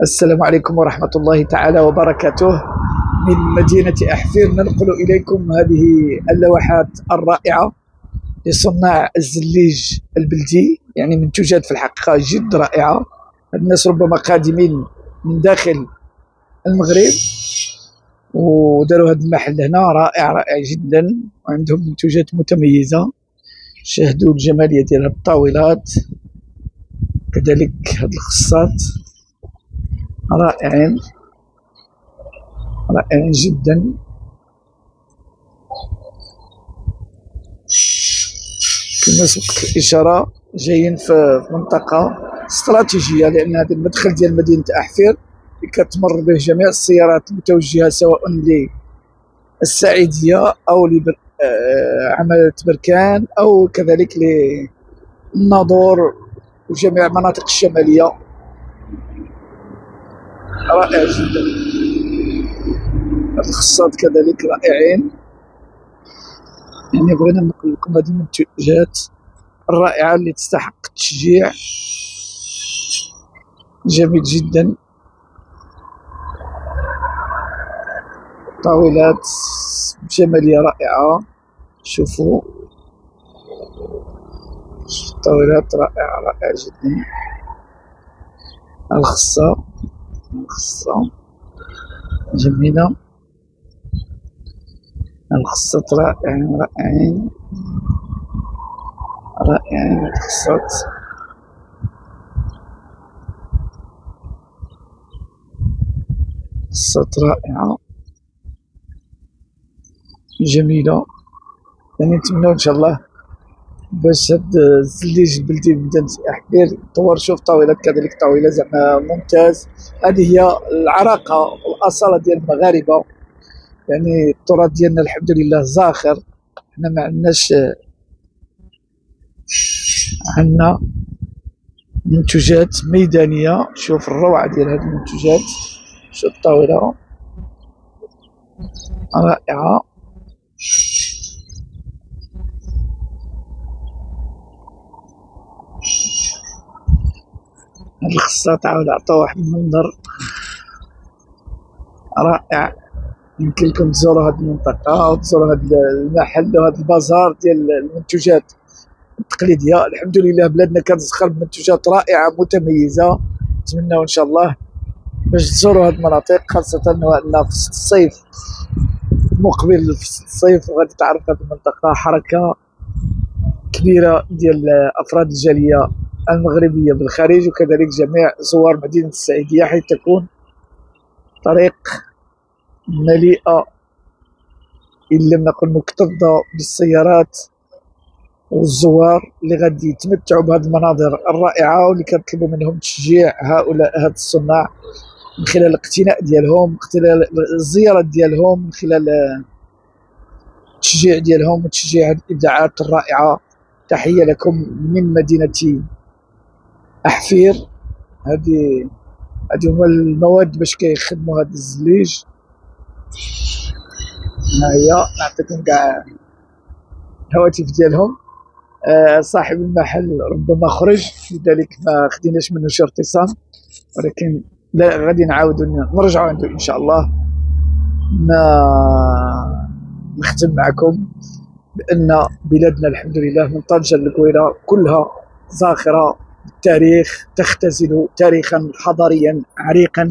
السلام عليكم ورحمة الله تعالى وبركاته. من مدينة أحفير ننقل إليكم هذه اللوحات الرائعة لصناع الزليج البلدي، يعني منتوجات في الحقيقة جد رائعة. الناس ربما قادمين من داخل المغرب وداروا هذا المحل هنا، رائع جدا، وعندهم منتوجات متميزة. شاهدوا الجمالية ديال هاد الطاولات، كذلك هاد الخصات رائعين رائعين جدا. كما سبق الإشارة جايين في منطقة استراتيجية، لأن هذا المدخل ديال مدينة أحفير كتمر به جميع السيارات المتوجهة سواء للسعيدية أو لعملة بركان أو كذلك للناظور وجميع المناطق الشمالية. رائع جدا. الخصات كذلك رائعين، يعني بغينا نقول لكم هذه المنتوجات الرائعة اللي تستحق التشجيع. جميل جدا. طاولات جمالية رائعة، شوفوا طاولات رائعة جدا. الخصة جميلة. الخصات رائعين الخصات. خصات رائعة جميلة، يعني نتمنى إن شاء الله باش هاد الزليج البلدي بمدينة أحفير يطور. شوف طاولات كذلك، طاولة زعما ممتاز. هذه هي العراقة والأصالة ديال المغاربة، يعني التراث ديالنا الحمد لله زاخر. حنا ما عندناش، عندنا منتوجات ميدانية. شوف الروعة ديال هاد المنتوجات، شوف الطاولة رائعة. هاد الخصات عاود عطاو واحد المنظر رائع. يمكن لكم تزوروا هاد المنطقة وتزوروا هاد المحل وهاد البازار ديال المنتوجات التقليدية. الحمد لله بلادنا كتزخر بمنتوجات رائعة متميزة. نتمنى إن شاء الله باش تزوروا هاد المناطق، خاصة وأن في الصيف مقبل، في الصيف غادي تعرف هاد المنطقة حركة كبيرة ديال أفراد الجالية المغربية بالخارج، وكذلك جميع زوار مدينة السعيدية، حيث تكون طريق مليئة إن لم نقل مكتظة بالسيارات والزوار اللي غادي يتمتعوا بهذه المناظر الرائعة، واللي كنطلبوا منهم تشجيع هؤلاء هاد الصناع من خلال الاقتناء ديالهم، من خلال الزيارات ديالهم، من خلال التشجيع ديالهم وتشجيع هذه الإبداعات الرائعة. تحية لكم من مدينة أحفير. هذه هما المواد باش كيخدموا هذا الزليج. ها هي نعطيكم كاع الهواتف ديالهم. صاحب المحل ربما خرج، لذلك ما خديناش منه شي ارتسام، ولكن لا غادي نعاودو نرجعوا عنده ان شاء الله. نختم معكم بان بلادنا الحمد لله من طنجة للقويرة كلها زاخرة بالتاريخ، تختزل تاريخا حضاريا عريقا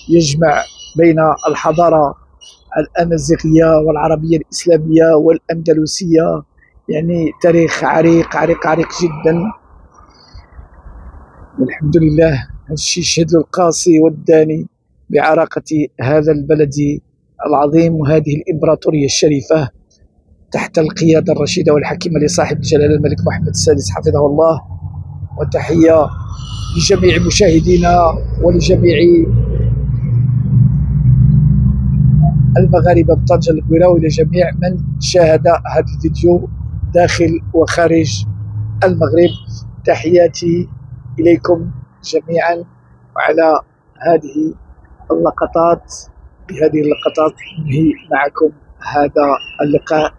يجمع بين الحضارة الأمازيغية والعربية الإسلامية والأندلسية، يعني تاريخ عريق جدا. والحمد لله هذا الشيء يشهد القاصي والداني بعراقة هذا البلد العظيم وهذه الإمبراطورية الشريفة تحت القيادة الرشيدة والحكيمة لصاحب الجلالة الملك محمد السادس حفظه الله. وتحية لجميع مشاهدينا ولجميع المغاربة بطنجة الكبيرة، وإلى جميع من شاهد هذا الفيديو داخل وخارج المغرب. تحياتي إليكم جميعا. وعلى هذه اللقطات، بهذه اللقطات ننهي معكم هذا اللقاء.